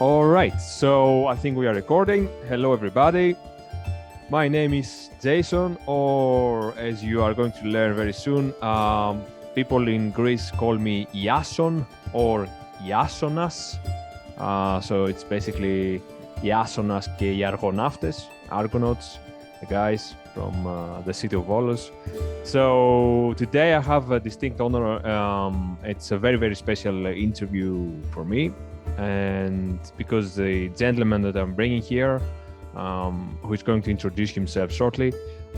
All right, so I think we are recording. Hello, everybody. My name is Jason, or as you are going to learn very soon, people in Greece call me Iason or Iasonas. So it's basically Iasonas και οι Αργοναύτες, Argonauts, the guys from the city of Volos. So today I have a distinct honor. It's a very, very special interview for me. And because the gentleman that I'm bringing here, who is going to introduce himself shortly,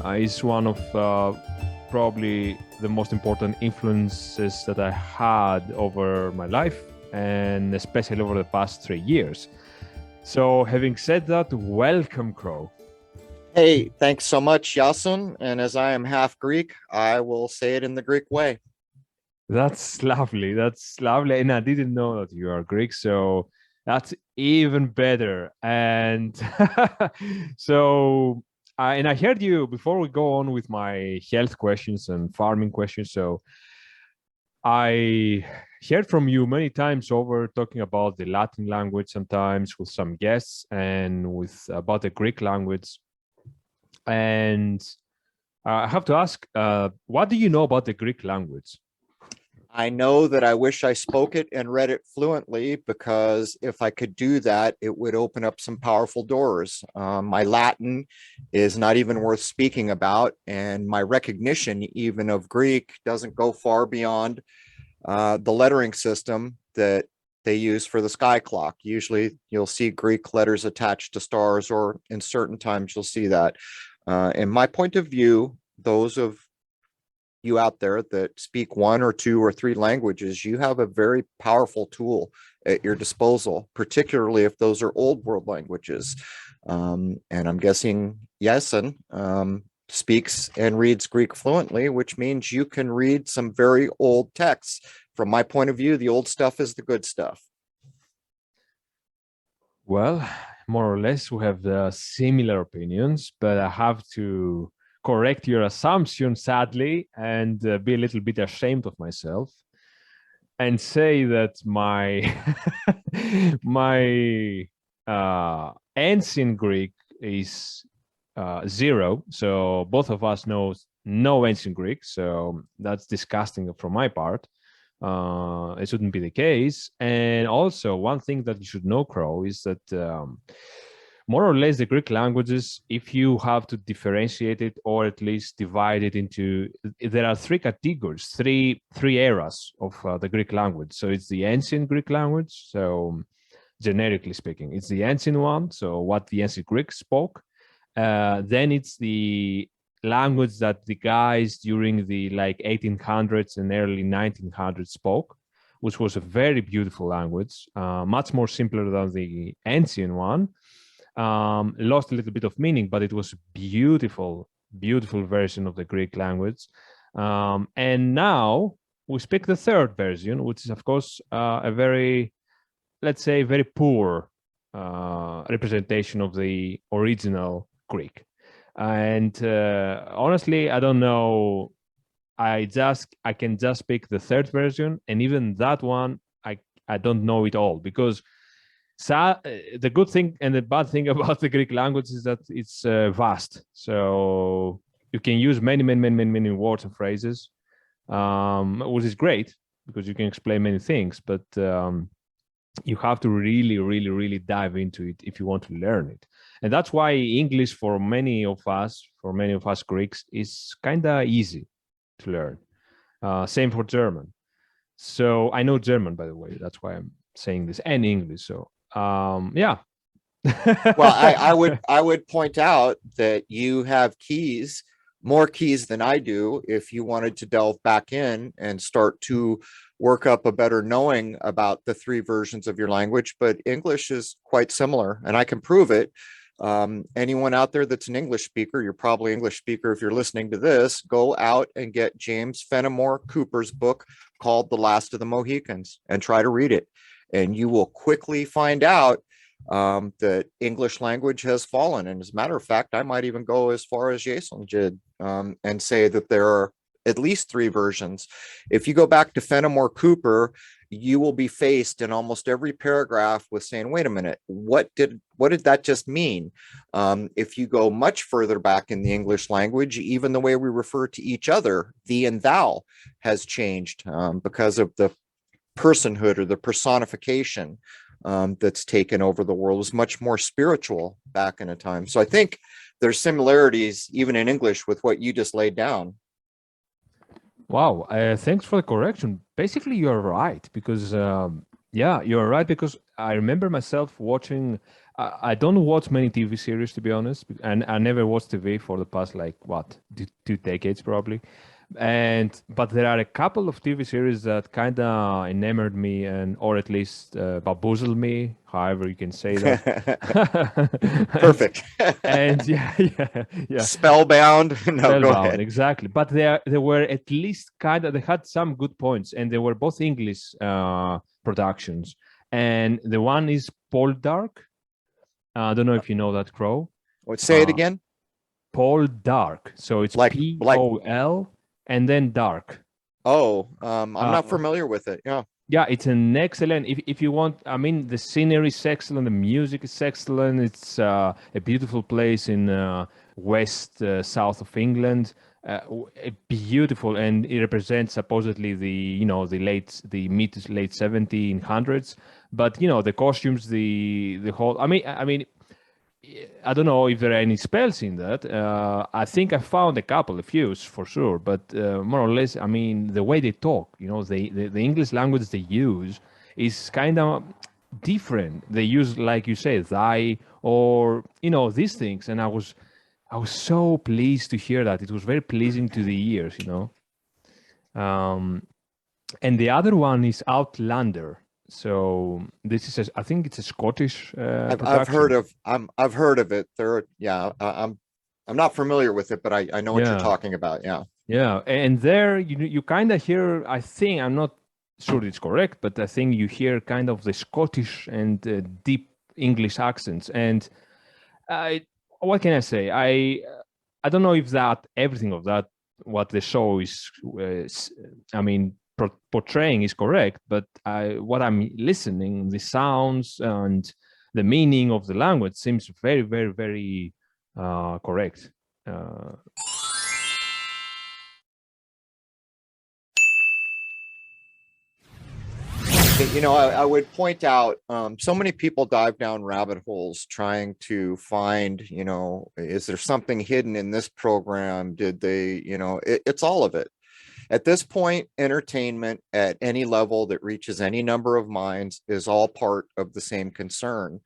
is one of probably the most important influences that I had over my life, and especially over the past 3 years. So having said that, welcome, Crrow. Hey, thanks so much, Yasun. And as I am half Greek, I will say it in the Greek way. That's lovely. That's lovely. And I didn't know that you are Greek, so that's even better. And so, and I heard you before we go on with my health questions and farming questions. So I heard from you many times over talking about the Latin language, sometimes with some guests, and with about the Greek language. And I have to ask, what do you know about the Greek language? I know that I wish I spoke it and read it fluently, because if I could do that, it would open up some powerful doors. My Latin is not even worth speaking about, and my recognition even of Greek doesn't go far beyond the lettering system that they use for the sky clock. Usually you'll see Greek letters attached to stars, or in certain times you'll see that. In my point of view, those of you out there that speak 1 or 2 or 3 languages, you have a very powerful tool at your disposal, particularly if those are old world languages. And I'm guessing Yasin speaks and reads Greek fluently, which means you can read some very old texts. From my point of view, the old stuff is the good stuff. Well, more or less, we have similar opinions, but I have to correct your assumption, sadly, and be a little bit ashamed of myself, and say that my my ancient Greek is 0. So both of us know no ancient Greek. So that's disgusting from my part. It shouldn't be the case. And also, one thing that you should know, Crrow, is that more or less the Greek languages, if you have to differentiate it or at least divide it into, there are 3 categories, three eras of the Greek language. So it's the ancient Greek language. So generically speaking, it's the ancient one. So what the ancient Greeks spoke. Then it's the language that the guys during the 1800s and early 1900s spoke, which was a very beautiful language, much more simpler than the ancient one. Lost a little bit of meaning, but it was a beautiful, beautiful version of the Greek language. And now we speak the 3rd version, which is, of course, a very, let's say, very poor representation of the original Greek. And honestly, I don't know. I can just speak the 3rd version, and even that one, I don't know it all, because the good thing and the bad thing about the Greek language is that it's vast. So you can use many words and phrases, which is great because you can explain many things, but you have to really dive into it if you want to learn it. And that's why English for many of us Greeks is kind of easy to learn. Same for German. So I know German, by the way. That's why I'm saying this, and English. So yeah. Well, I would point out that you have more keys than I do, if you wanted to delve back in and start to work up a better knowing about the 3 versions of your language. But English is quite similar, and I can prove it. Anyone out there that's an English speaker, you're probably English speaker if you're listening to this, go out and get James Fenimore Cooper's book called The Last of the Mohicans and try to read it. And you will quickly find out that English language has fallen. And as a matter of fact, I might even go as far as Jason did and say that there are at least 3 versions. If you go back to Fenimore Cooper, you will be faced in almost every paragraph with saying, wait a minute, what did that just mean? If you go much further back in the English language, even the way we refer to each other, thee and thou, has changed because of the personhood or the personification that's taken over the world. It was much more spiritual back in a time. So I think there's similarities even in English with what you just laid down. Wow, thanks for the correction. Basically, you're right because yeah, you're right because I remember myself watching. I don't watch many TV series to be honest, and I never watched TV for the past like what 2 decades probably. But there are a couple of TV series that kind of enamored me and or at least bamboozled me, however you can say that. Perfect. And yeah. Spellbound. No, go ahead. Exactly. But they were at least they had some good points, and they were both English productions. And the one is Paul Dark. I don't know if you know that, Crow. Say it again. Paul Dark. So it's like Pol and then Dark. Oh, I'm not familiar with it. Yeah. Yeah, it's an excellent. If you want, I mean, the scenery is excellent, the music is excellent. It's a beautiful place in south of England. Beautiful, and it represents supposedly the mid to late 1700s. But the costumes, the whole. I mean, I don't know if there are any spells in that. I think I found a few for sure, but more or less, I mean, the way they talk, the English language they use is kind of different. They use, like you say, thy or these things, and I was so pleased to hear that. It was very pleasing to the ears, and the other one is Outlander. So this is, I think it's a Scottish. I've heard of it. I'm not familiar with it, but I know what you're talking about. Yeah. Yeah, and there you kind of hear. I think I'm not sure it's correct, but I think you hear kind of the Scottish and deep English accents. And what can I say? I don't know if that everything of that what the show is. I mean, portraying is correct, but what I'm listening, the sounds and the meaning of the language seems very, very, very correct. I would point out so many people dive down rabbit holes trying to find, is there something hidden in this program? Did they, it's all of it. At this point, entertainment at any level that reaches any number of minds is all part of the same concern.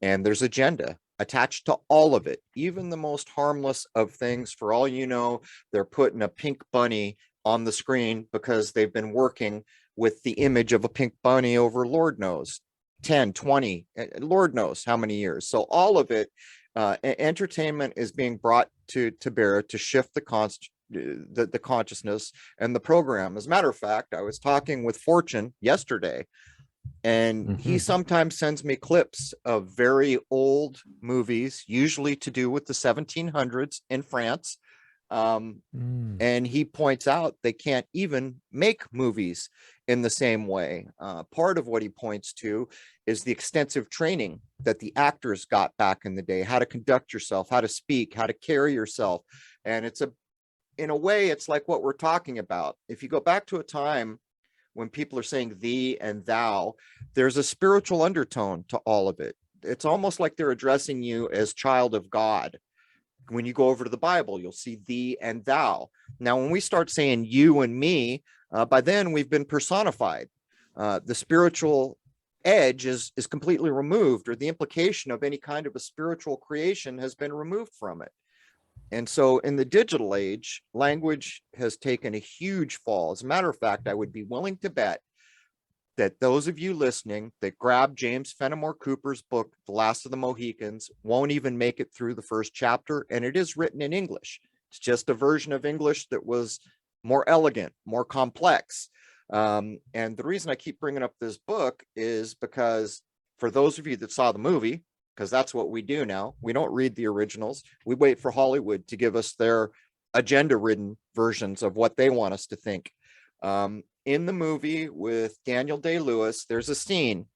And there's agenda attached to all of it, even the most harmless of things. For all you know, they're putting a pink bunny on the screen because they've been working with the image of a pink bunny over Lord knows 10, 20, Lord knows how many years. So all of it, entertainment is being brought to bear to shift the consciousness and the program. As a matter of fact, I was talking with Fortune yesterday, and he sometimes sends me clips of very old movies, usually to do with the 1700s in France. And he points out they can't even make movies in the same way. Part of what he points to is the extensive training that the actors got back in the day, how to conduct yourself, how to speak, how to carry yourself. And in a way, it's like what we're talking about. If you go back to a time when people are saying thee and thou, there's a spiritual undertone to all of it. It's almost like they're addressing you as child of God. When you go over to the Bible, you'll see thee and thou. Now, when we start saying you and me, by then we've been personified. The spiritual edge is completely removed, or the implication of any kind of a spiritual creation has been removed from it. And so in the digital age, language has taken a huge fall. As a matter of fact, I would be willing to bet that those of you listening that grab James Fenimore Cooper's book, The Last of the Mohicans, won't even make it through the first chapter. And it is written in English. It's just a version of English that was more elegant, more complex. And the reason I keep bringing up this book is because for those of you that saw the movie, because that's what we do now, we don't read the originals. We wait for Hollywood to give us their agenda-ridden versions of what they want us to think. In the movie with Daniel Day-Lewis, there's a scene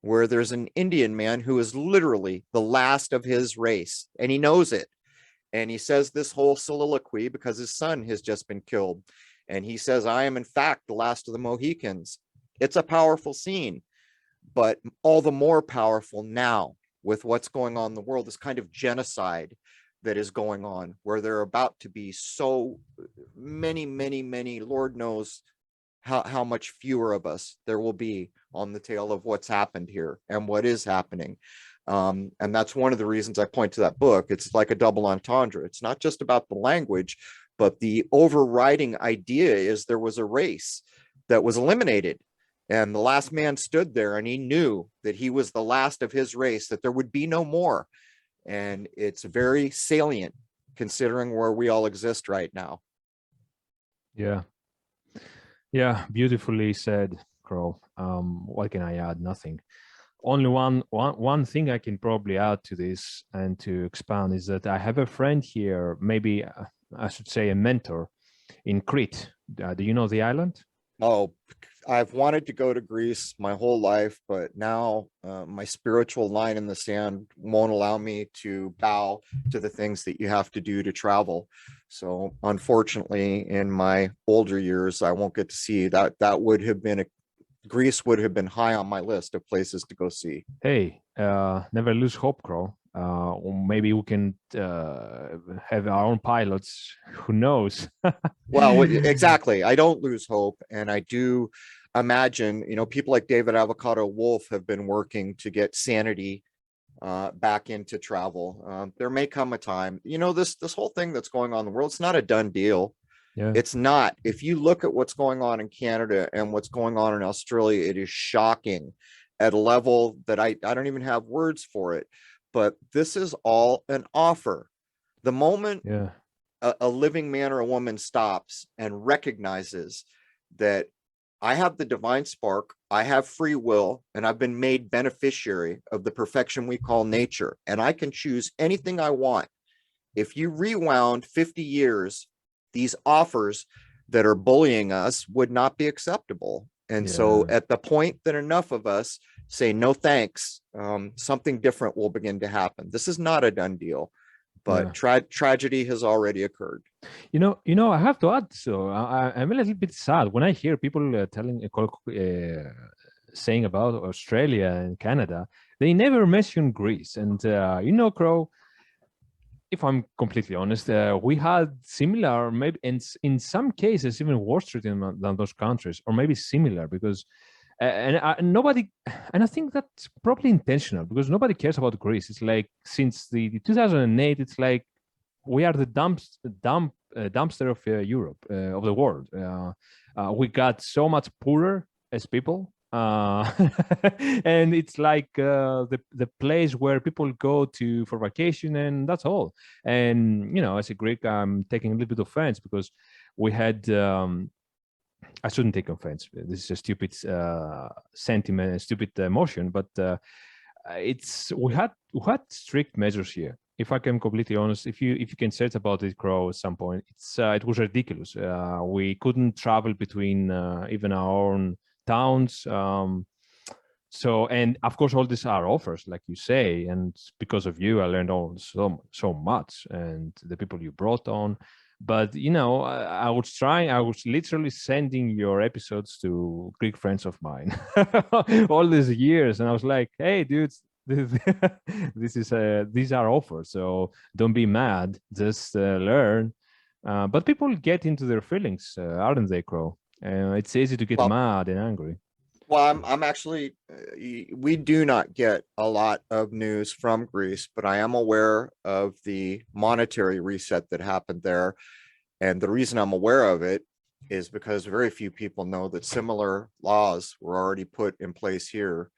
where there's an Indian man who is literally the last of his race, and he knows it. And he says this whole soliloquy because his son has just been killed. And he says, I am in fact the last of the Mohicans. It's a powerful scene, but all the more powerful now with what's going on in the world, this kind of genocide that is going on, where there are about to be so many, Lord knows how much fewer of us there will be on the tail of what's happened here and what is happening. And that's one of the reasons I point to that book. It's like a double entendre. It's not just about the language, but the overriding idea is there was a race that was eliminated. And the last man stood there and he knew that he was the last of his race, that there would be no more. And it's very salient considering where we all exist right now. Yeah. Yeah, beautifully said, Crow. What can I add? Nothing. Only one thing I can probably add to this and to expand is that I have a friend here, maybe I should say a mentor in Crete. Do you know the island? Oh, I've wanted to go to Greece my whole life, but now my spiritual line in the sand won't allow me to bow to the things that you have to do to travel. So unfortunately, in my older years, I won't get to see that. That would have been Greece would have been high on my list of places to go see. Hey, never lose hope, Crow. Or maybe we can have our own pilots. Who knows? Well, exactly. I don't lose hope. And I do imagine, people like David Avocado Wolf have been working to get sanity back into travel. There may come a time, this whole thing that's going on in the world, it's not a done deal. Yeah. It's not. If you look at what's going on in Canada and what's going on in Australia, it is shocking at a level that I don't even have words for it. But this is all an offer. The moment a living man or a woman stops and recognizes that I have the divine spark, I have free will, and I've been made beneficiary of the perfection we call nature, and I can choose anything I want. If you rewound 50 years, these offers that are bullying us would not be acceptable. And so at the point that enough of us say, no, thanks, something different will begin to happen. This is not a done deal, but tragedy has already occurred. I have to add, so I'm a little bit sad when I hear people saying about Australia and Canada. They never mention Greece. And, Crow, if I'm completely honest, we had similar, maybe in some cases, even worse treatment than those countries, or maybe similar, because nobody, and I think that's probably intentional, because nobody cares about Greece. It's like since the 2008, it's like we are the dumpster of Europe, of the world. We got so much poorer as people. And it's like the place where people go to for vacation, and that's all. And as a Greek, I'm taking a little bit of offense because we had I shouldn't take offense. This is a stupid sentiment, a stupid emotion, but we had strict measures here. If I can completely honest, if you can search about it, Crow, at some point, it was ridiculous. We couldn't travel between even our own towns. So, and of course, all these are offers, like you say, and because of you, I learned so much, and the people you brought on. But I was literally sending your episodes to Greek friends of mine all these years, and I was like, "Hey, dudes, these are offers, so don't be mad, just learn." But people get into their feelings, aren't they, Crow? It's easy to get mad and angry. Well, I'm actually, we do not get a lot of news from Greece, but I am aware of the monetary reset that happened there. And the reason I'm aware of it is because very few people know that similar laws were already put in place here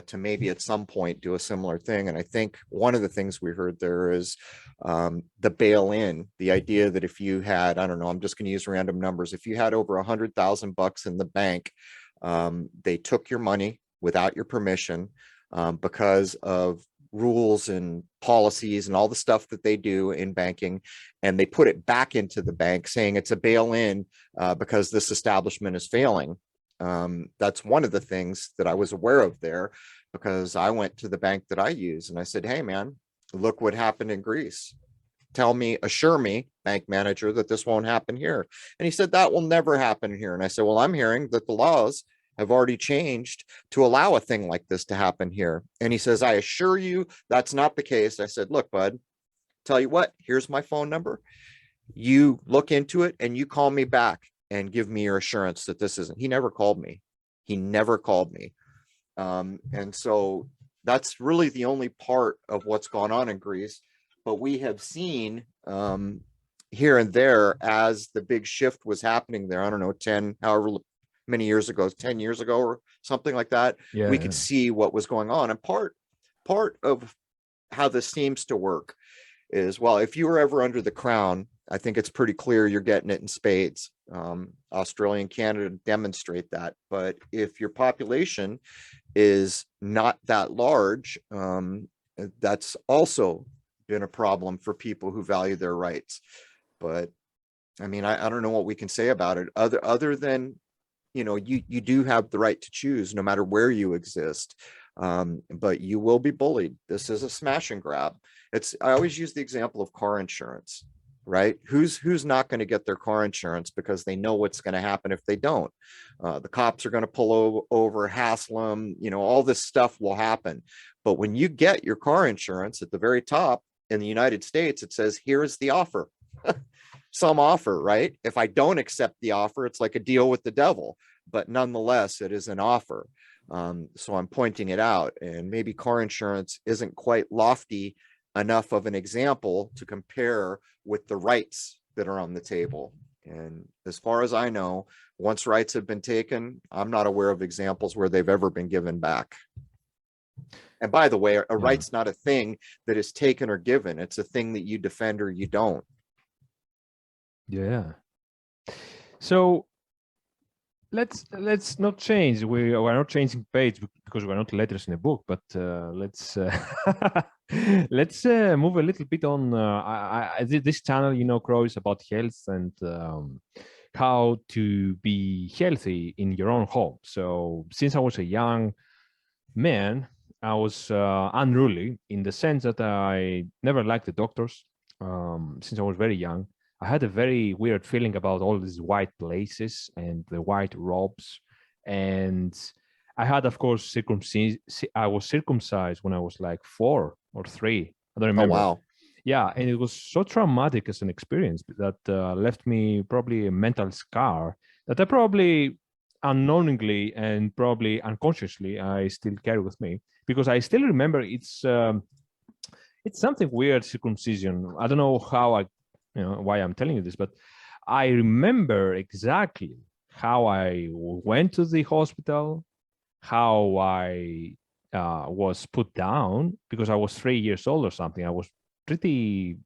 to maybe at some point do a similar thing. And I think one of the things we heard there is the bail-in, the idea that if you had, I don't know, I'm just going to use random numbers. If you had over $100,000 in the bank, they took your money without your permission because of rules and policies and all the stuff that they do in banking, and they put it back into the bank saying it's a bail-in because this establishment is failing. That's one of the things that I was aware of there, because I went to the bank that I use and I said, hey man, look what happened in Greece. Tell me, assure me, bank manager, that this won't happen here. And he said, that will never happen here. And I said, well, I'm hearing that the laws have already changed to allow a thing like this to happen here. And he says, I assure you that's not the case. I said, look, bud, tell you what, here's my phone number. You look into it and you call me back and give me your assurance that this isn't. He never called me. He never called me. And so that's really the only part of what's gone on in Greece. But we have seen here and there, as the big shift was happening there, I don't know, 10, however many years ago, 10 years ago or something like that, we could see what was going on. And part of how this seems to work is, well, if you were ever under the crown, I think it's pretty clear you're getting it in spades. Australia and Canada demonstrate that. But if your population is not that large, that's also been a problem for people who value their rights. But I mean, I don't know what we can say about it other than, you know, you do have the right to choose no matter where you exist. But you will be bullied. This is a smash and grab. I always use the example of car insurance, right? Who's not going to get their car insurance because they know what's going to happen if they don't? The cops are going to pull over, hassle them, you know, all this stuff will happen. But when you get your car insurance, at the very top in the United States, it says, here's the offer. Some offer, right? If I don't accept the offer, it's like a deal with the devil, but nonetheless, it is an offer. So I'm pointing it out, and maybe car insurance isn't quite lofty enough of an example to compare with the rights that are on the table. And as far as I know, once rights have been taken, I'm not aware of examples where they've ever been given back. And by the way, a right's not a thing that is taken or given. It's a thing that you defend or you don't. Yeah. So let's not change. We're not changing page because we're not letters in a book, but let's let's move a little bit on. This channel, you know, Crrow, is about health and how to be healthy in your own home. So since I was a young man, I was unruly in the sense that I never liked the doctors. Since I was very young, I had a very weird feeling about all these white laces and the white robes. And I had, of course, I was circumcised when I was like 4 or 3. I don't remember. Oh, wow. Yeah, and it was so traumatic as an experience that left me probably a mental scar that I probably unknowingly and probably unconsciously I still carry with me, because I still remember it's something weird, circumcision. I don't know how why I'm telling you this, but I remember exactly how I went to the hospital, how I was put down because I was 3 years old or something. I was pretty,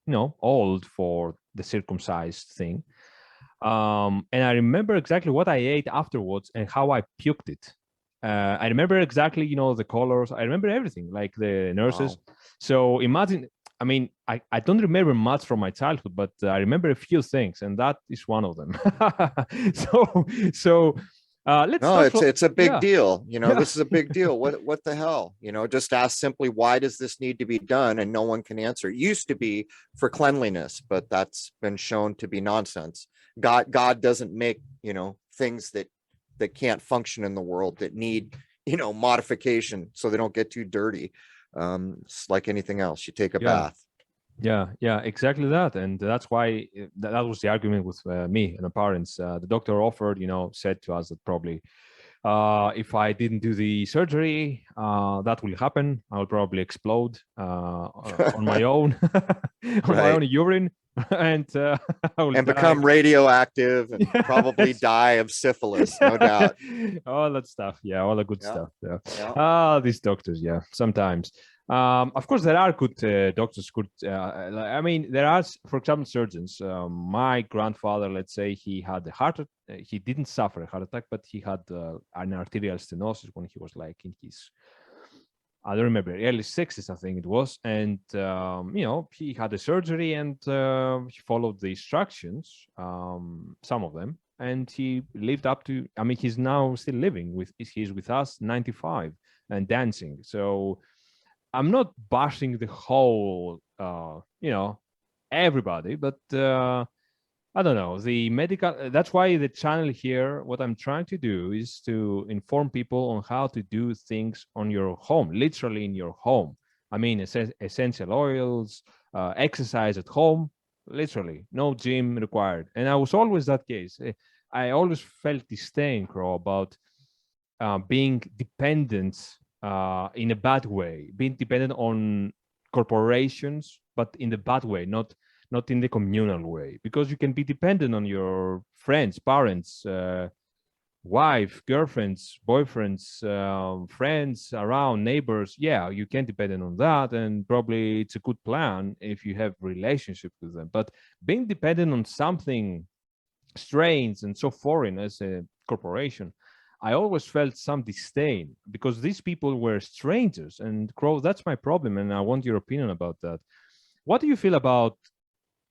old for the circumcised thing. And I remember exactly what I ate afterwards and how I puked it. I remember exactly, the colors. I remember everything, like the nurses. Wow. So imagine, I mean, I don't remember much from my childhood, but I remember a few things, and that is one of them. So let's. No, it's a big deal. This is a big deal. What the hell? Just ask simply, why does this need to be done? And no one can answer. It used to be for cleanliness, but that's been shown to be nonsense. God doesn't make, things that can't function in the world, that need, modification so they don't get too dirty. It's like anything else. You take a bath. Yeah, exactly that. And that's why that was the argument with me and my parents. The doctor offered, said to us that probably if I didn't do the surgery, that will happen. I will probably explode on my own, on my own urine, and I will become radioactive and probably die of syphilis, no doubt. All that stuff, all the good stuff. These doctors, sometimes. Of course, there are good doctors. I mean, there are, for example, surgeons. My grandfather, let's say, he had a heart. He didn't suffer a heart attack, but he had an arterial stenosis when he was like in his, I don't remember, early 60s, I think it was. And, he had the surgery and he followed the instructions, some of them. And he lived up to, he's now still living he's with us, 95 and dancing. So I'm not bashing the whole, everybody, but I don't know, the medical, that's why the channel here, what I'm trying to do is to inform people on how to do things on your home, literally in your home. Essential oils, exercise at home, literally, no gym required. And I was always that case. I always felt disdain, Crow, about being dependent in a bad way, being dependent on corporations, but in the bad way, not in the communal way, because you can be dependent on your friends, parents, wife, girlfriends, boyfriends, friends around, neighbors. Yeah, you can depend on that, and probably it's a good plan if you have relationship with them. But being dependent on something strange and so foreign as a corporation, I always felt some disdain because these people were strangers. And Crow, that's my problem, and I want your opinion about that. What do you feel about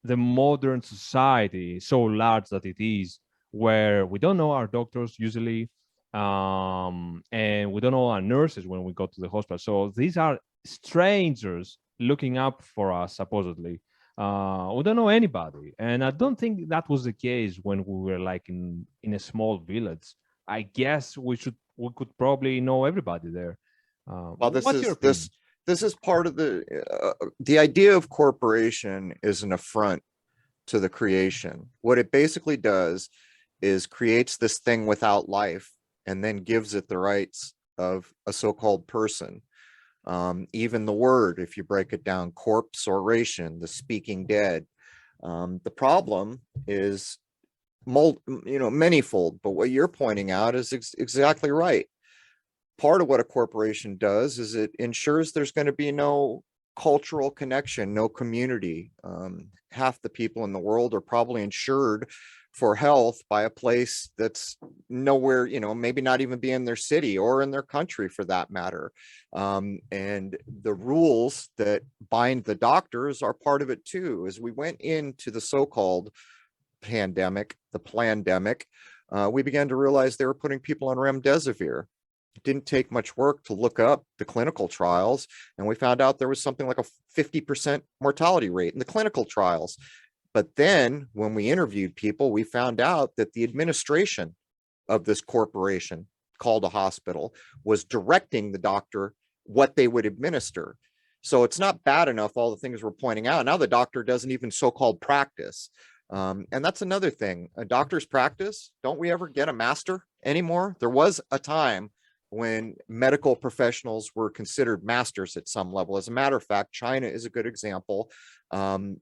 the modern society, so large that it is, where we don't know our doctors usually, and we don't know our nurses when we go to the hospital? So these are strangers looking up for us, supposedly. We don't know anybody, and I don't think that was the case when we were like in a small village. I guess we could probably know everybody there. Well, What's your opinion? this is part of the idea of corporation is an affront to the creation. What it basically does is creates this thing without life and then gives it the rights of a so-called person. Even the word, if you break it down, corpse oration, the speaking dead. The problem is manyfold, but what you're pointing out is exactly right. Part of what a corporation does is it ensures there's going to be no cultural connection, no community. Half the people in the world are probably insured for health by a place that's nowhere, maybe not even be in their city or in their country for that matter. And the rules that bind the doctors are part of it too. As we went into the so-called pandemic, the plandemic, we began to realize they were putting people on remdesivir. It didn't take much work to look up the clinical trials, and we found out there was something like a 50% mortality rate in the clinical trials. But then when we interviewed people, we found out that the administration of this corporation called a hospital was directing the doctor what they would administer. So it's not bad enough, all the things we're pointing out. Now the doctor doesn't even so-called practice. And that's another thing. A doctor's practice, don't we ever get a master anymore? There was a time when medical professionals were considered masters at some level. As a matter of fact, China is a good example,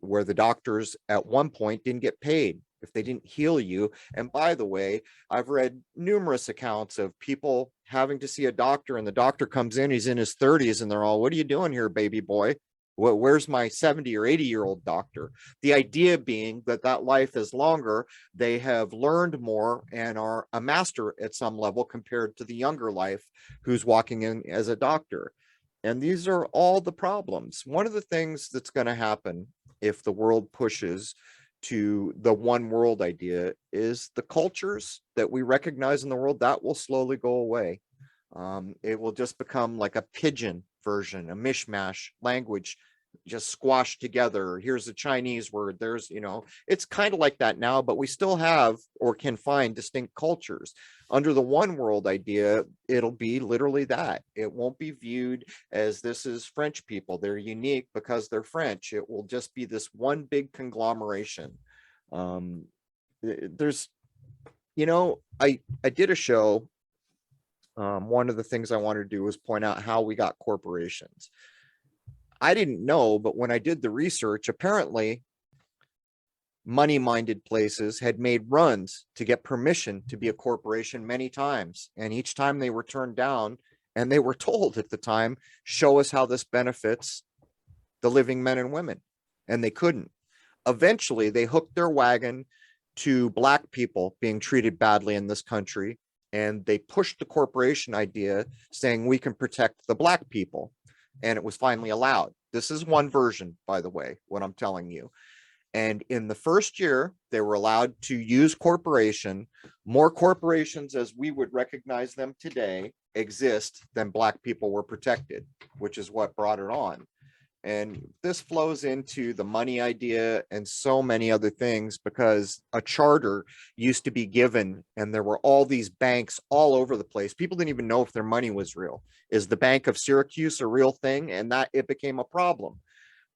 where the doctors at one point didn't get paid if they didn't heal you. And by the way, I've read numerous accounts of people having to see a doctor, and the doctor comes in, he's in his 30s, and they're all, "What are you doing here, baby boy? Where's my 70 or 80-year-old doctor?" The idea being that life is longer, they have learned more and are a master at some level compared to the younger life who's walking in as a doctor. And these are all the problems. One of the things that's going to happen if the world pushes to the one world idea is the cultures that we recognize in the world, that will slowly go away. It will just become like a pigeon version, a mishmash language just squashed together. Here's a Chinese word, there's, it's kind of like that now, but we still have or can find distinct cultures. Under the one world idea, it'll be literally that. It won't be viewed as this is French people, they're unique because they're French. It will just be this one big conglomeration. There's, I did a show. One of the things I wanted to do was point out how we got corporations. I didn't know, but when I did the research, apparently money-minded places had made runs to get permission to be a corporation many times. And each time they were turned down, and they were told at the time, show us how this benefits the living men and women. And they couldn't. Eventually, they hooked their wagon to Black people being treated badly in this country. And they pushed the corporation idea saying we can protect the Black people. and it was finally allowed. This is one version, by the way, what I'm telling you. And in the first year, they were allowed to use corporation. More corporations, as we would recognize them today, exist than Black people were protected, which is what brought it on. And this flows into the money idea and so many other things, because a charter used to be given and there were all these banks all over the place. People didn't even know if their money was real. Is the Bank of Syracuse a real thing? And that it became a problem.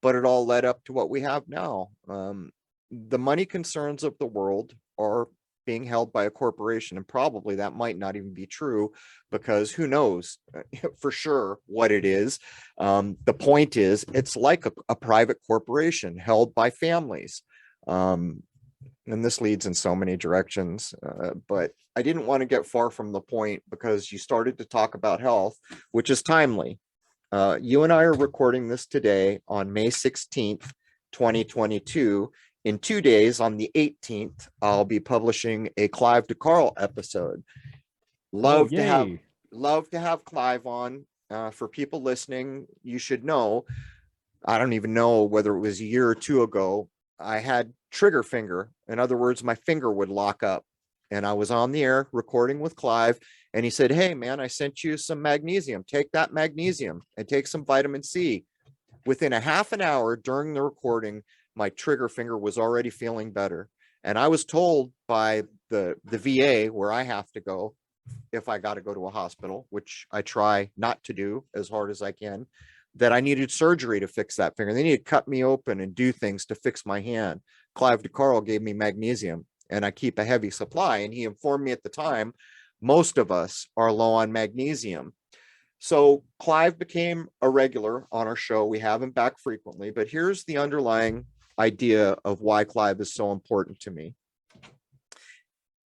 But it all led up to what we have now. The money concerns of the world are being held by a corporation, and probably that might not even be true, because who knows for sure what it is. The point is, it's like a private corporation held by families. And this leads in so many directions, but I didn't want to get far from the point, because you started to talk about health, which is timely. You and I are recording this today on May 16th, 2022. In 2 days, on the 18th, I'll be publishing a Clive to Carl episode. Love to have Clive on. For people listening, you should know, I don't even know whether it was a year or two ago, I had trigger finger. In other words, my finger would lock up, and I was on the air recording with Clive, and he said, "Hey man, I sent you some magnesium. Take that magnesium and take some vitamin C." Within a half an hour during the recording, my trigger finger was already feeling better. And I was told by the VA, where I have to go if I got to go to a hospital, which I try not to do as hard as I can, that I needed surgery to fix that finger. They need to cut me open and do things to fix my hand. Clive DeCarl gave me magnesium, and I keep a heavy supply. And he informed me at the time, most of us are low on magnesium. So Clive became a regular on our show. We have him back frequently, but here's the underlying idea of why Clive is so important to me.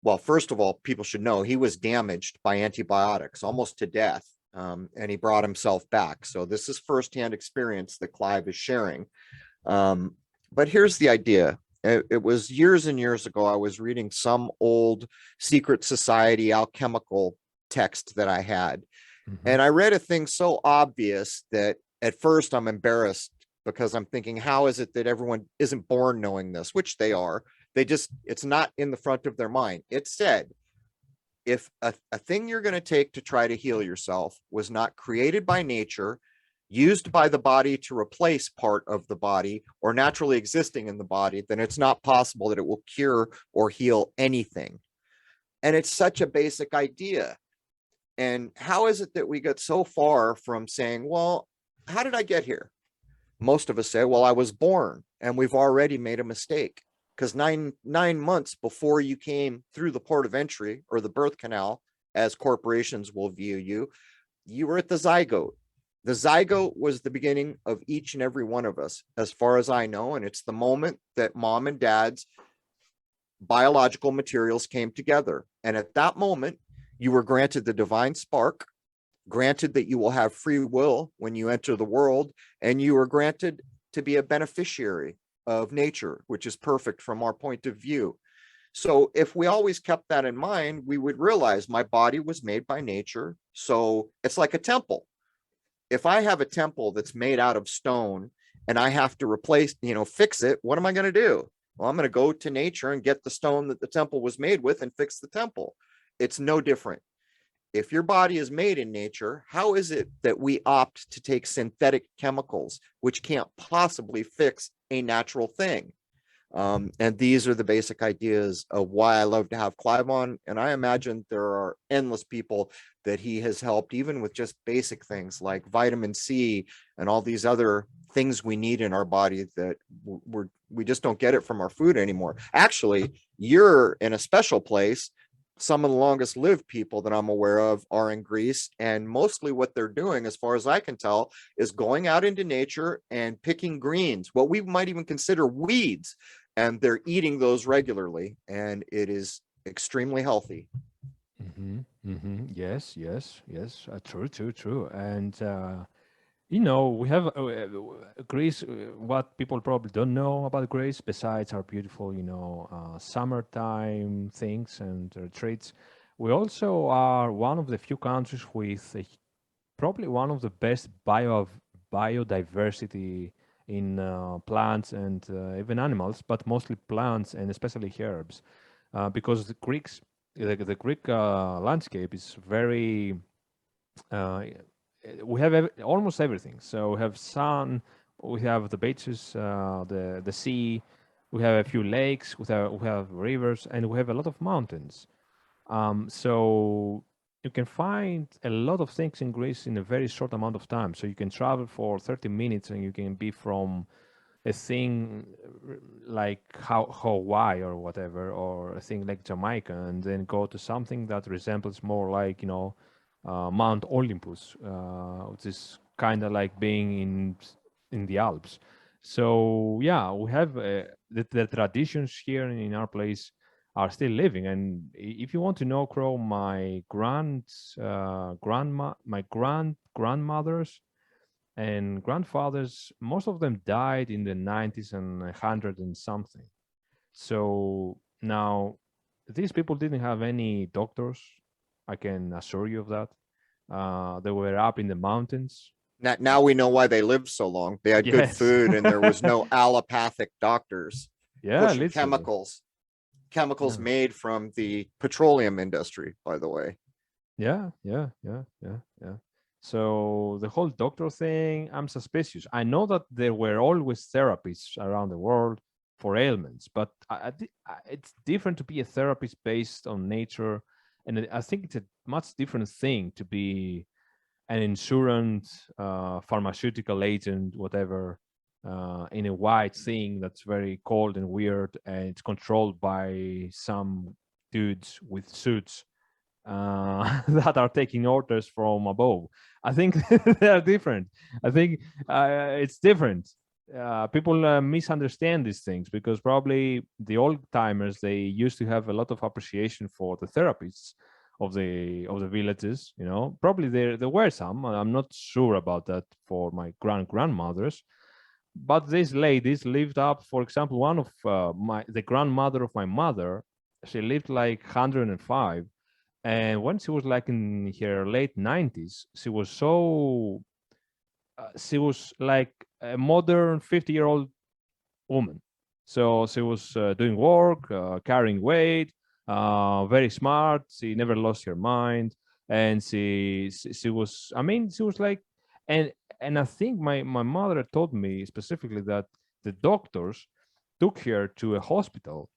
Well, first of all, people should know he was damaged by antibiotics almost to death, and he brought himself back. So this is firsthand experience that Clive is sharing. But here's the idea. It was years and years ago, I was reading some old secret society alchemical text that I had. And I read a thing so obvious that at first I'm embarrassed, because I'm thinking, how is it that everyone isn't born knowing this? Which they are. They just, it's not in the front of their mind. It said, if a thing you're going to take to try to heal yourself was not created by nature, used by the body to replace part of the body, or naturally existing in the body, then it's not possible that it will cure or heal anything. And it's such a basic idea. And how is it that we get so far from saying, well, how did I get here? Most of us say, well, I was born, and we've already made a mistake, because nine months before you came through the port of entry, or the birth canal, as corporations will view you, you were at the zygote. The zygote was the beginning of each and every one of us, as far as I know. And it's the moment that mom and dad's biological materials came together. And at that moment, you were granted the divine spark, granted that you will have free will when you enter the world, and you are granted to be a beneficiary of nature, which is perfect from our point of view. So if we always kept that in mind, we would realize my body was made by nature. So it's like a temple. If I have a temple that's made out of stone and I have to replace, fix it, what am I going to do? Well, I'm going to go to nature and get the stone that the temple was made with and fix the temple. It's no different. If your body is made in nature, how is it that we opt to take synthetic chemicals, which can't possibly fix a natural thing? And these are the basic ideas of why I love to have Clive on. And I imagine there are endless people that he has helped, even with just basic things like vitamin C and all these other things we need in our body that we just don't get it from our food anymore. Actually, you're in a special place. Some of the longest lived people that I'm aware of are in Greece, and mostly what they're doing, as far as I can tell, is going out into nature and picking greens, what we might even consider weeds, and they're eating those regularly, and it is extremely healthy. Yes. True. And we have Greece. What people probably don't know about Greece, besides our beautiful, summertime things and retreats, we also are one of the few countries with probably one of the best biodiversity in plants and even animals, but mostly plants and especially herbs, because the Greek landscape is very. Uh, we have almost everything. So we have sun, we have the beaches, the sea, we have a few lakes, we have rivers, and we have a lot of mountains. So you can find a lot of things in Greece in a very short amount of time. So you can travel for 30 minutes and you can be from a thing like Hawaii or whatever, or a thing like Jamaica, and then go to something that resembles more like, Mount Olympus, which is kind of like being in the Alps. So yeah, we have the traditions here in our place are still living. And if you want to know, Crow, my grandmothers and grandfathers, most of them died in the 90s and 100 and something. So now these people didn't have any doctors. I can assure you of that. They were up in the mountains. Now we know why they lived so long. They had good Yes. food and there was no allopathic doctors Yeah, pushing literally. chemicals Yeah. made from the petroleum industry, by the way. Yeah, yeah, yeah, yeah, yeah. So the whole doctor thing, I'm suspicious. I know that there were always therapists around the world for ailments, but it's different to be a therapist based on nature, and I think it's a much different thing to be an insurance, pharmaceutical agent, whatever, in a white thing that's very cold and weird, and it's controlled by some dudes with suits that are taking orders from above. I think they are different. I think it's different. People misunderstand these things because probably the old timers, they used to have a lot of appreciation for the therapists of the villages. Probably there were some. I'm not sure about that for my grandmothers, but these ladies lived up. For example, one of the grandmother of my mother, she lived like 105, and when she was like in her late 90s, she was like a modern 50-year-old woman. So she was doing work, carrying weight, very smart. She never lost her mind, and she was. I mean, she was like, and and I think my mother told me specifically that the doctors took her to a hospital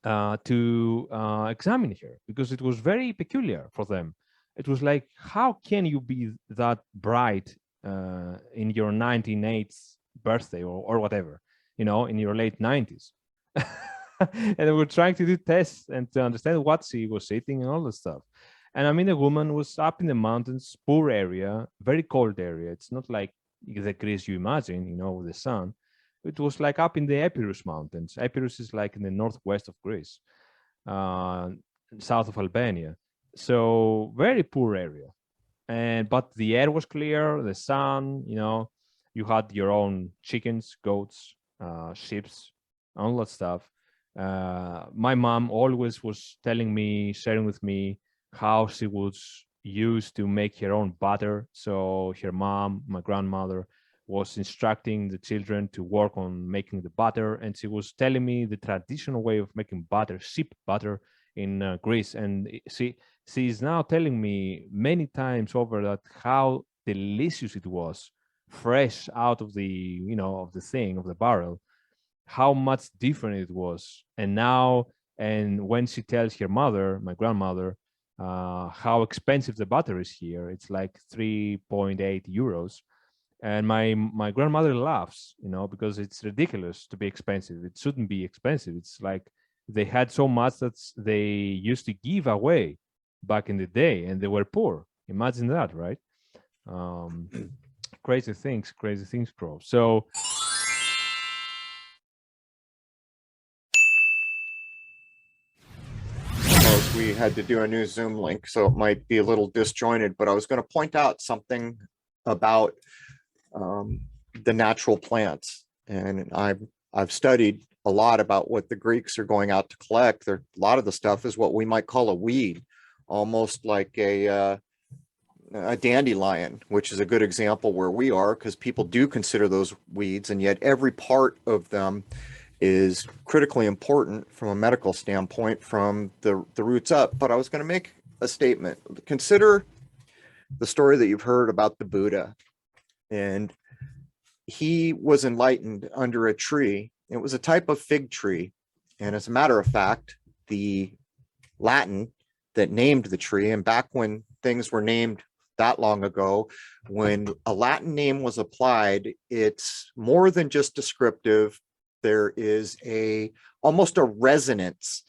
to examine her because it was very peculiar for them. It was like, how can you be that bright in your 98th birthday or whatever, in your late 90s? And they were trying to do tests and to understand what she was eating and all the stuff. And I mean, the woman was up in the mountains, poor area, very cold area. It's not like the Greece you imagine, with the sun. It was like up in the Epirus Mountains. Epirus is like in the northwest of Greece, uh, south of Albania. So very poor area. But the air was clear, the sun, you had your own chickens, goats, sheep, all that stuff. My mom always was telling me, sharing with me how she was used to make her own butter. So her mom, my grandmother, was instructing the children to work on making the butter, and she was telling me the traditional way of making butter, sheep butter in Greece. And she is now telling me many times over that how delicious it was, fresh out of the of the thing of the barrel, how much different it was. And when she tells her mother, my grandmother, how expensive the butter is here, it's like 3.8 euros. And my grandmother laughs, because it's ridiculous to be expensive. It shouldn't be expensive. It's like they had so much that they used to give away back in the day, and they were poor. Imagine that, right? um Crazy things, Crow. So We had to do a new Zoom link, so it might be a little disjointed, but I was going to point out something about the natural plants. And I've studied a lot about what the Greeks are going out to collect. A lot of the stuff is what we might call a weed, almost like a a dandelion, which is a good example where we are, because people do consider those weeds, and yet every part of them is critically important from a medical standpoint from the roots up. But I was going to make a statement. Consider the story that you've heard about the Buddha, and he was enlightened under a tree. It was a type of fig tree. And as a matter of fact, the Latin that named the tree, and back when things were named that long ago, when a Latin name was applied, it's more than just descriptive. There is almost a resonance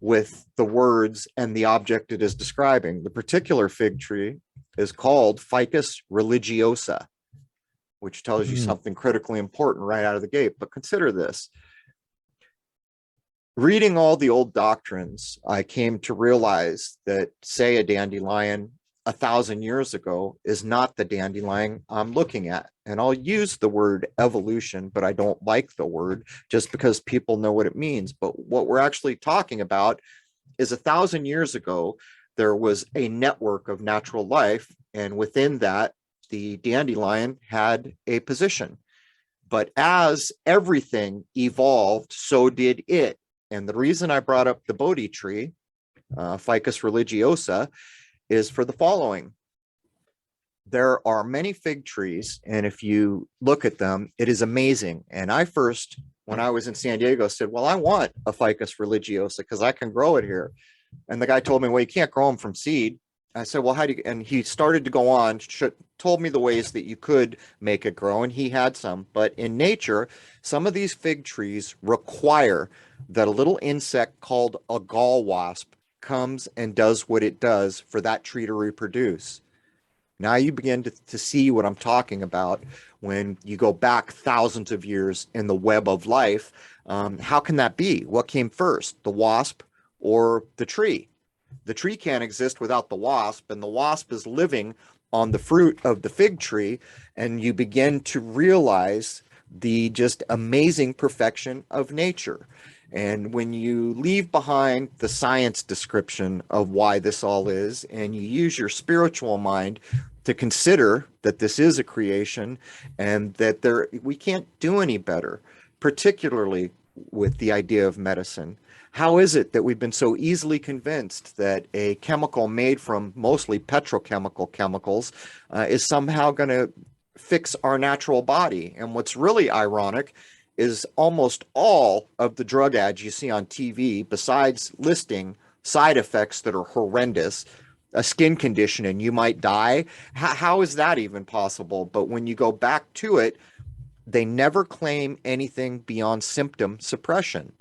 with the words and the object it is describing. The particular fig tree is called Ficus religiosa, which tells you something critically important right out of the gate. But consider this. Reading all the old doctrines, I came to realize that, say, a dandelion 1,000 years ago is not the dandelion I'm looking at. And I'll use the word evolution, but I don't like the word just because people know what it means. But what we're actually talking about is 1,000 years ago, there was a network of natural life. And within that, the dandelion had a position. But as everything evolved, so did it. And the reason I brought up the Bodhi tree, Ficus religiosa, is for the following. There are many fig trees, and if you look at them, it is amazing. And I first, when I was in San Diego, said, well, I want a Ficus religiosa because I can grow it here. And the guy told me, well, you can't grow them from seed. I said, well, how do you, and he started to go on, told me the ways that you could make it grow, and he had some. But in nature, some of these fig trees require that a little insect called a gall wasp comes and does what it does for that tree to reproduce. Now you begin to see what I'm talking about when you go back thousands of years in the web of life. How can that be? What came first, the wasp or the tree? The tree can't exist without the wasp, and the wasp is living on the fruit of the fig tree, and you begin to realize the just amazing perfection of nature. And when you leave behind the science description of why this all is, and you use your spiritual mind to consider that this is a creation and that we can't do any better, particularly with the idea of medicine. How is it that we've been so easily convinced that a chemical made from mostly petrochemical chemicals is somehow going to fix our natural body? And what's really ironic is almost all of the drug ads you see on TV, besides listing side effects that are horrendous, a skin condition and you might die. How is that even possible? But when you go back to it, they never claim anything beyond symptom suppression.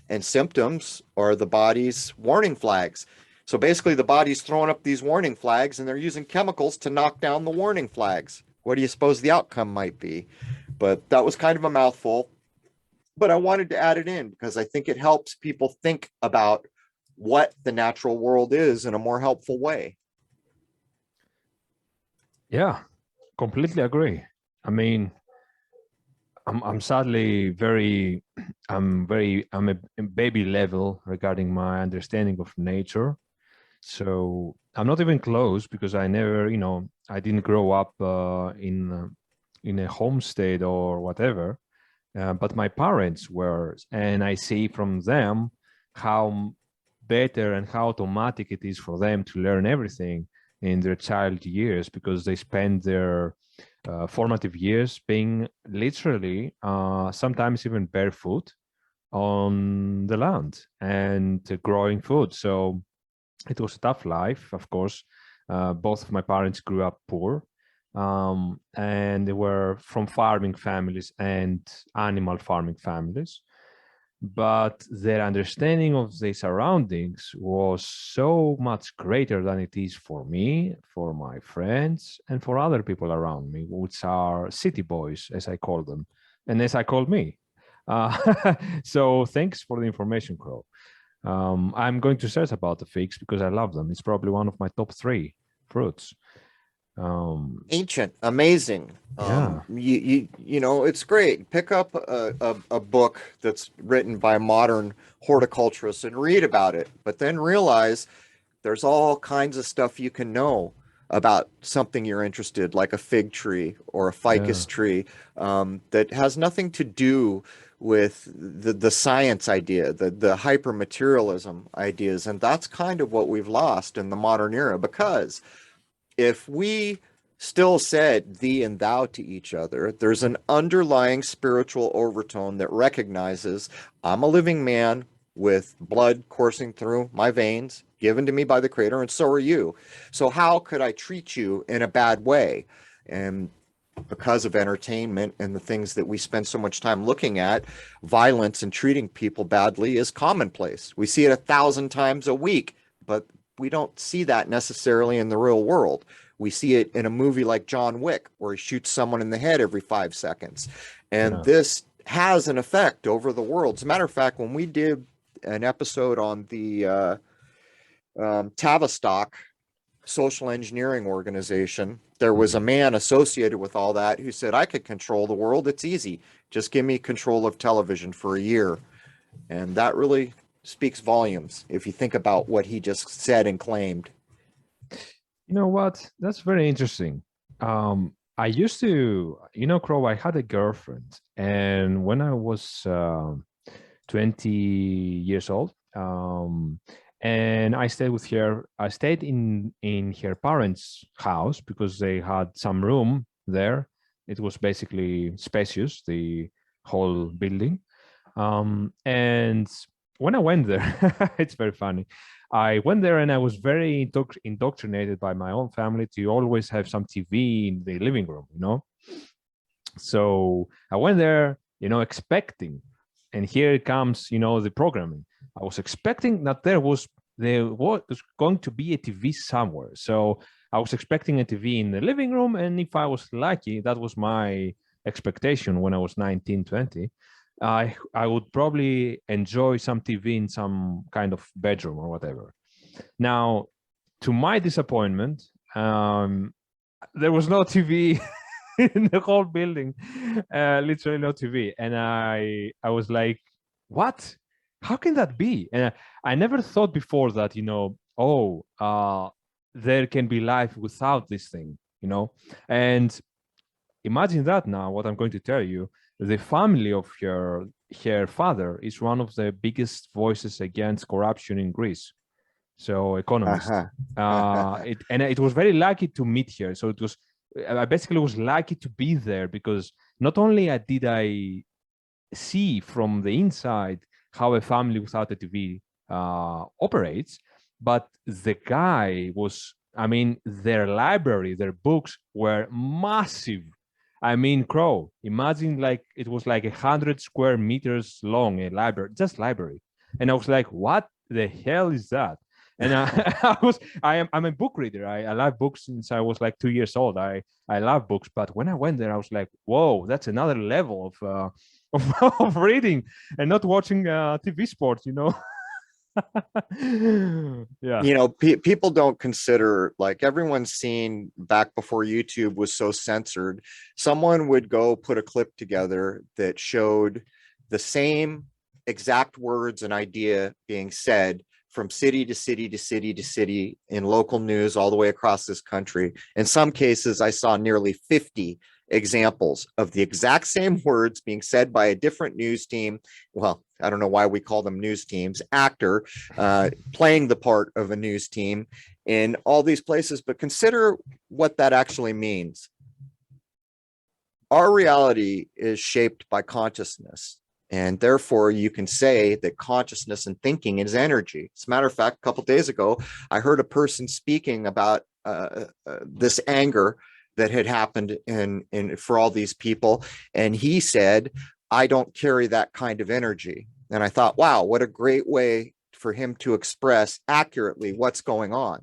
And symptoms are the body's warning flags. So basically the body's throwing up these warning flags and they're using chemicals to knock down the warning flags. What do you suppose the outcome might be? But that was kind of a mouthful. But I wanted to add it in because I think it helps people think about what the natural world is in a more helpful way. Yeah, completely agree. I mean, I'm sadly I'm a baby level regarding my understanding of nature. So I'm not even close because I never, I didn't grow up in a homestead or whatever. But my parents were, and I see from them how better and how automatic it is for them to learn everything in their child years, because they spend their formative years being literally sometimes even barefoot on the land and growing food. So it was a tough life, of course. Both of my parents grew up poor. And they were from farming families and animal farming families, but their understanding of the surroundings was so much greater than it is for me, for my friends, and for other people around me, which are city boys, as I call them, and as I call me. So thanks for the information, Crrow. I'm going to search about the figs because I love them. It's probably one of my top 3 fruits. Ancient, amazing. Yeah. You know, it's great. Pick up a book that's written by modern horticulturists and read about it, but then realize there's all kinds of stuff you can know about something you're interested, like a fig tree or a ficus Yeah. tree, that has nothing to do with the science idea, the hyper materialism ideas. And that's kind of what we've lost in the modern era, because if we still said thee and thou to each other, there's an underlying spiritual overtone that recognizes I'm a living man with blood coursing through my veins, given to me by the Creator, and so are you. So how could I treat you in a bad way? And because of entertainment and the things that we spend so much time looking at, violence and treating people badly is commonplace. We see it 1,000 times a week, but we don't see that necessarily in the real world. We see it in a movie like John Wick, where he shoots someone in the head every 5 seconds. And Yeah. this has an effect over the world. As a matter of fact, when we did an episode on the Tavistock social engineering organization, there was a man associated with all that who said, I could control the world. It's easy. Just give me control of television for a year. And that really speaks volumes if you think about what he just said and claimed. You know what? That's very interesting. I used to, Crow, I had a girlfriend, and when I was 20 years old, and I stayed with her. I stayed in her parents' house because they had some room there. It was basically spacious, the whole building. And when I went there, it's very funny. I went there and I was very indoctrinated by my own family to always have some TV in the living room. So I went there, expecting, and here it comes, the programming. I was expecting that there was going to be a TV somewhere. So I was expecting a TV in the living room, and if I was lucky, that was my expectation when I was 19, 20. I would probably enjoy some TV in some kind of bedroom or whatever. Now, to my disappointment, there was no TV in the whole building, literally no TV. And I was like, what? How can that be? And I never thought before that, there can be life without this thing. And imagine that now, what I'm going to tell you. The family of her father is one of the biggest voices against corruption in Greece. So economist. It was very lucky to meet her. So I basically was lucky to be there, because not only did I see from the inside how a family without a TV operates, but the guy was, their library, their books were massive. Crow, imagine like it was like 100 square meters long, a library, just library. And I was like, what the hell is that? And I'm a book reader. I love books since I was like 2 years old. I love books, but when I went there, I was like, whoa, that's another level of reading and not watching TV sports. Yeah. People don't consider, like, everyone's seen back before YouTube was so censored, someone would go put a clip together that showed the same exact words and idea being said from city to city to city to city in local news all the way across this country. In some cases, I saw nearly 50 examples of the exact same words being said by a different news team. Well, I don't know why we call them news teams, actor playing the part of a news team in all these places. But consider what that actually means. Our reality is shaped by consciousness. And therefore, you can say that consciousness and thinking is energy. As a matter of fact, a couple of days ago, I heard a person speaking about this anger that had happened for all these people. And he said, I don't carry that kind of energy. And I thought, wow, what a great way for him to express accurately what's going on.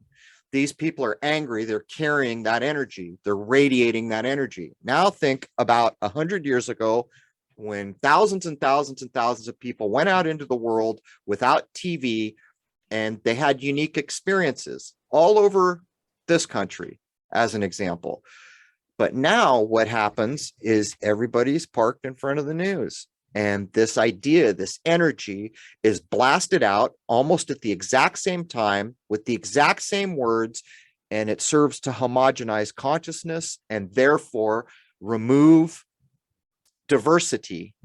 These people are angry. They're carrying that energy. They're radiating that energy. Now think about 100 years ago, when thousands and thousands and thousands of people went out into the world without TV, and they had unique experiences all over this country, as an example. But now what happens is everybody's parked in front of the news, and this idea, this energy is blasted out almost at the exact same time with the exact same words, and it serves to homogenize consciousness and therefore remove diversity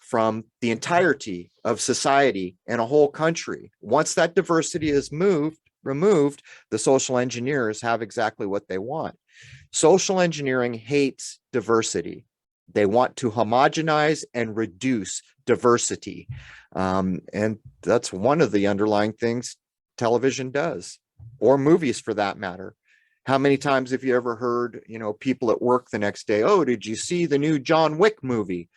from the entirety of society and a whole country. Once that diversity is removed, the social engineers have exactly what they want. Social engineering hates diversity. They want to homogenize and reduce diversity. And that's one of the underlying things television does, or movies for that matter. How many times have you ever heard, people at work the next day, oh, did you see the new John Wick movie?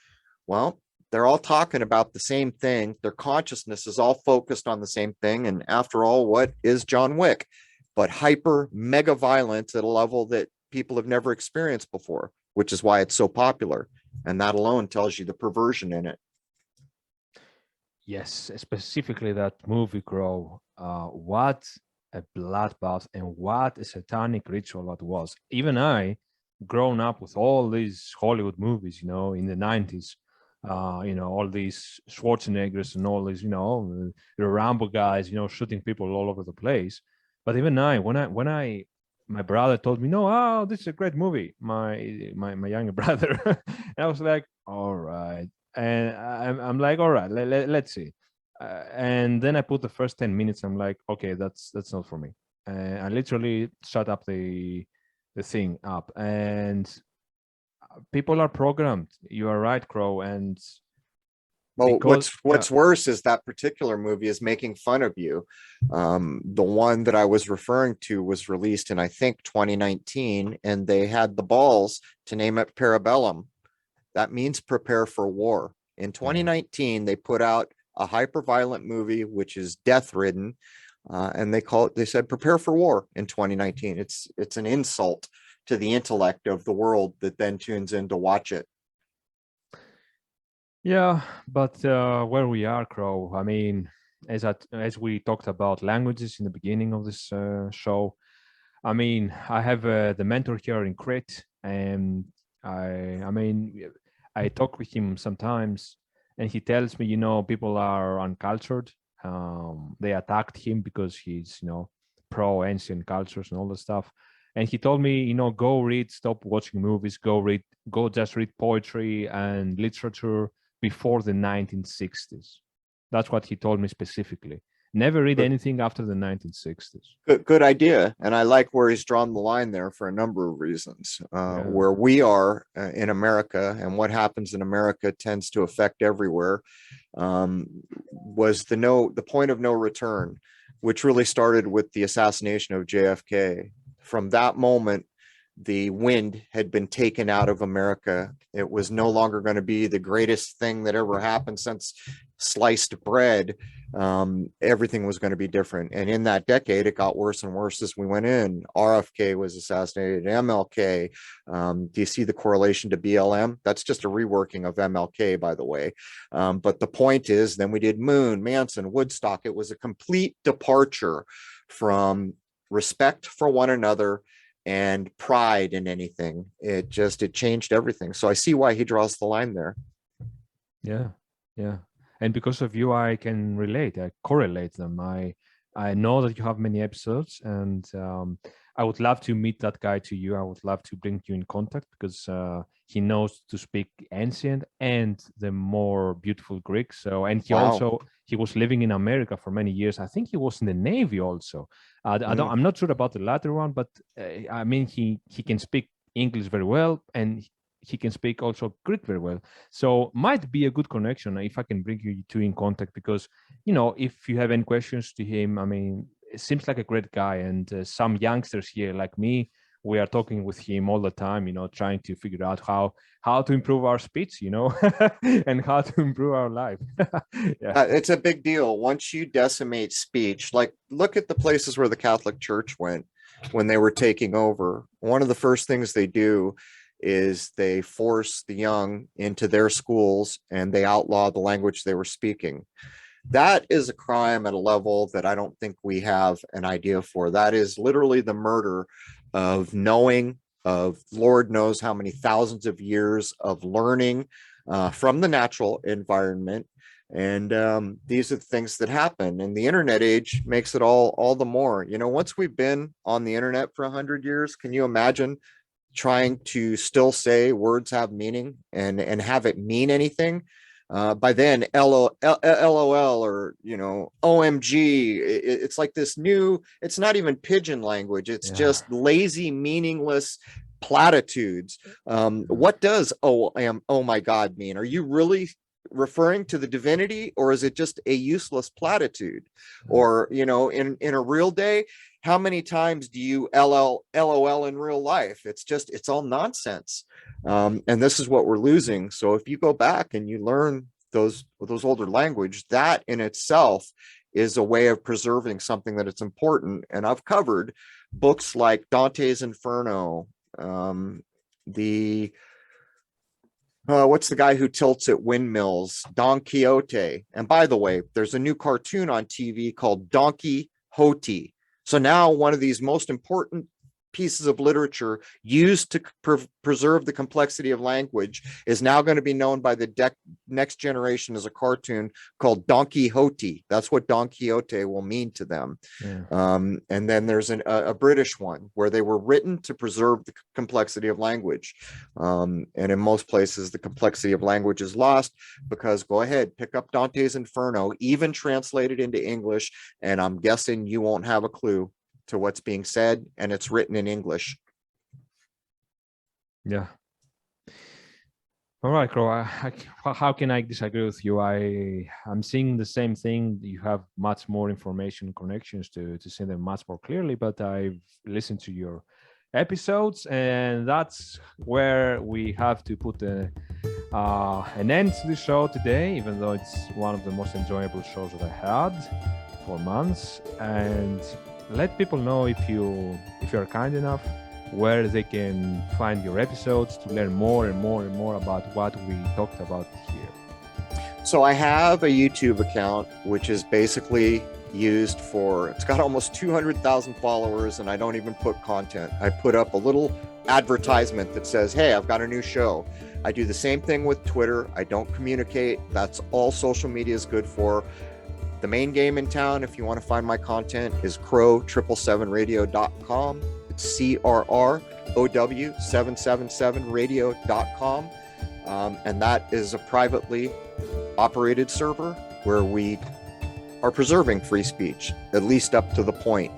Well, they're all talking about the same thing. Their consciousness is all focused on the same thing. And after all, what is John Wick? But hyper mega violence at a level that people have never experienced before, which is why it's so popular. And that alone tells you the perversion in it. Yes, specifically that movie, Crow. What a bloodbath and what a satanic ritual that was. Even I, grown up with all these Hollywood movies, in the 90s, all these Schwarzeneggers and all these, the Rambo guys, shooting people all over the place. But even when my brother told me, no, oh, this is a great movie, my younger brother, and I was like, all right. And I'm like, all right, let's see. And then I put the first 10 minutes. I'm like, okay, that's not for me. And I literally shut up the thing up, and people are programmed. You are right, Crow. And well, what's worse is that particular movie is making fun of you. The one that I was referring to was released in, I think, 2019, and they had the balls to name it Parabellum. That means prepare for war. In 2019, they put out a hyper-violent movie, which is death-ridden, and they said prepare for war in 2019. It's an insult to the intellect of the world that then tunes in to watch it. Yeah, but where we are, Crow, I mean, as we talked about languages in the beginning of this show, I mean, I have the mentor here in Crete, and I talk with him sometimes, and he tells me, people are uncultured. They attacked him because he's, pro ancient cultures and all that stuff. And he told me, go read, stop watching movies, go just read poetry and literature before the 1960s. That's what he told me specifically. Never read anything after the 1960s. Good idea. And I like where he's drawn the line there for a number of reasons. Where we are in America, and what happens in America tends to affect everywhere, was the point of no return, which really started with the assassination of JFK. From that moment, the wind had been taken out of America. It was no longer going to be the greatest thing that ever happened since sliced bread. Everything was going to be different. And in that decade, it got worse and worse as we went in. RFK was assassinated, MLK. Do you see the correlation to BLM? That's just a reworking of MLK, by the way. But the point is, then we did Moon, Manson, Woodstock. It was a complete departure from respect for one another and pride in anything. It changed everything. So I see why he draws the line there. Yeah. And because of you, I can relate. I correlate them. I know that you have many episodes, and I would love to meet that guy to you. I would love to bring you in contact because he knows to speak ancient and the more beautiful Greek. So, and he was living in America for many years. I think he was in the Navy also. I'm not sure about the latter one, but I mean, he can speak English very well, and he can speak also Greek very well. So might be a good connection if I can bring you two in contact, because, if you have any questions to him, I mean, it seems like a great guy. And some youngsters here like me, we are talking with him all the time, trying to figure out how to improve our speech, and how to improve our life. It's a big deal. Once you decimate speech, like look at the places where the Catholic Church went when they were taking over. One of the first things they do is they force the young into their schools and they outlaw the language they were speaking. That is a crime at a level that I don't think we have an idea for. That is literally the murder of knowing, of Lord knows how many thousands of years of learning from the natural environment. And these are the things that happen. And the internet age makes it all the more. You know, once we've been on the internet for 100 years, can you imagine trying to still say words have meaning and have it mean anything? By then, LOL or, you know, OMG, it's like this new, it's not even pigeon language. It's just lazy, meaningless platitudes. What does oh my God mean? Are you really referring to the divinity, or is it just a useless platitude? Or, you know, in a real day, how many times do you LOL in real life? It's all nonsense. And this is what we're losing. So if you go back and you learn those older language, that in itself is a way of preserving something that it's important. And I've covered books like Dante's Inferno, what's the guy who tilts at windmills? Don Quixote. And by the way, there's a new cartoon on TV called Donkey Hoti. So now one of these most important pieces of literature used to preserve the complexity of language is now going to be known by the next generation as a cartoon called Don Quixote. That's what Don Quixote will mean to them. And then there's a British one where they were written to preserve the complexity of language. And in most places, the complexity of language is lost, because go ahead, pick up Dante's Inferno, even translated into English, and I'm guessing you won't have a clue to what's being said, and it's written in English. Yeah. All right, Crrow. How can I disagree with you? I'm seeing the same thing. You have much more information, connections to see them much more clearly, but I've listened to your episodes, and that's where we have to put an end to the show today, even though it's one of the most enjoyable shows that I had for months. And let people know, if you're kind enough, where they can find your episodes to learn more and more and more about what we talked about here. So I have a YouTube account, which is basically used for, it's got almost 200,000 followers, and I don't even put content. I put up a little advertisement that says, hey, I've got a new show. I do the same thing with Twitter. I don't communicate. That's all social media is good for. The main game in town, if you want to find my content, is Crrow777radio.com. It's Crrow777radio.com. And that is a privately operated server where we are preserving free speech, at least up to the point.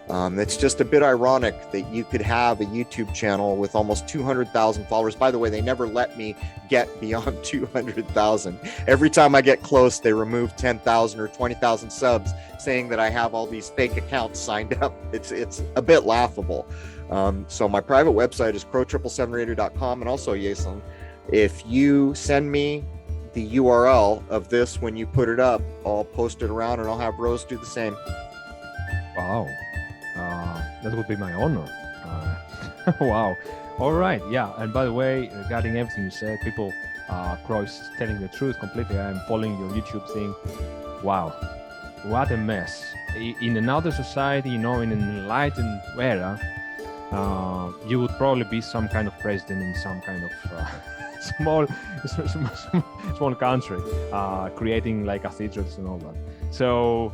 It's just a bit ironic that you could have a YouTube channel with almost 200,000 followers. By the way, they never let me get beyond 200,000. Every time I get close, they remove 10,000 or 20,000 subs, saying that I have all these fake accounts signed up. It's a bit laughable. So my private website is Crrow777radio.com. And also, Jason, if you send me the URL of this when you put it up, I'll post it around, and I'll have Rose do the same. Wow. That would be my honor. Wow. All right. Yeah. And by the way, regarding everything you said, people, Crrow is telling the truth completely. I'm following your YouTube thing. Wow. What a mess. In another society, you know, in an enlightened era, you would probably be some kind of president in some kind of small country, creating like cathedrals and all that. So,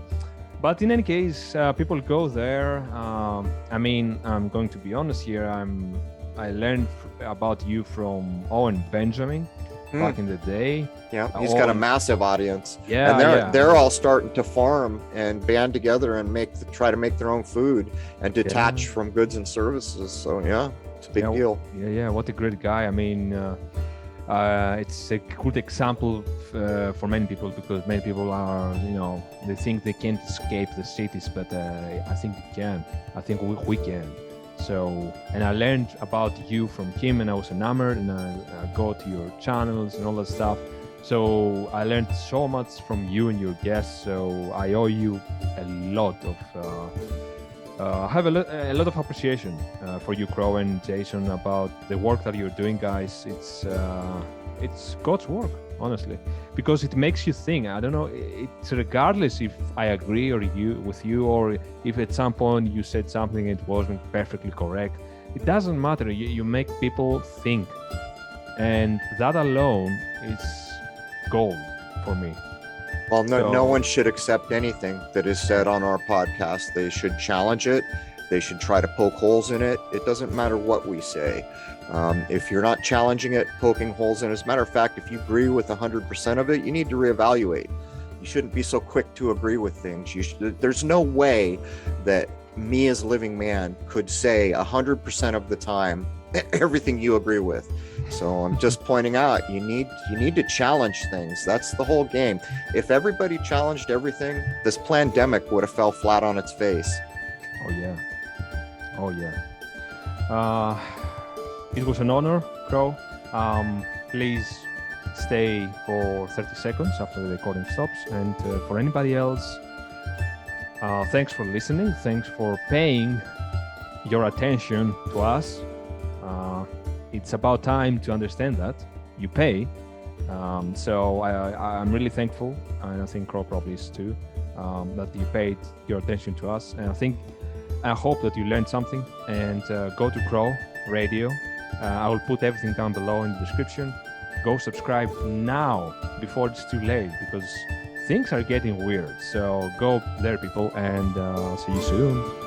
but in any case, people go there. I mean, I'm going to be honest here. I learned about you from Owen Benjamin back in the day. Yeah, he's got a massive audience. Yeah, and they're all starting to farm and band together and try to make their own food and detach from goods and services. So yeah, it's a big deal. Yeah. What a great guy. I mean, it's a good example for many people, because many people are, you know, they think they can't escape the cities, but I think they can. I think we can. So, and I learned about you from him, and I was enamored, and I go to your channels and all that stuff. So I learned so much from you and your guests. So I owe you a lot of. I have a lot of appreciation for you, Crrow and Jason, about the work that you're doing, guys. It's God's work, honestly, because it makes you think. I don't know. It's regardless if I agree with you, or if at some point you said something it wasn't perfectly correct. It doesn't matter. You make people think, and that alone is gold for me. Well, no So- one should accept anything that is said on our podcast. They should challenge it. They should try to poke holes in it. It doesn't matter what we say. If you're not challenging it, poking holes in it, as a matter of fact, if you agree with 100% of it, you need to reevaluate. You shouldn't be so quick to agree with things. There's no way that me as a living man could say 100% of the time everything you agree with. So I'm just pointing out, you need to challenge things. That's the whole game. If everybody challenged everything, this pandemic would have fell flat on its face. Oh yeah. Oh yeah. It was an honor, Crow. Please stay for 30 seconds after the recording stops. And for anybody else, thanks for listening. Thanks for paying your attention to us. It's about time to understand that you pay. So I'm really thankful, and I think Crow probably is too, that you paid your attention to us. And I hope that you learned something. And go to Crow Radio. I will put everything down below in the description. Go subscribe now before it's too late, because things are getting weird. So go there, people, and see you soon.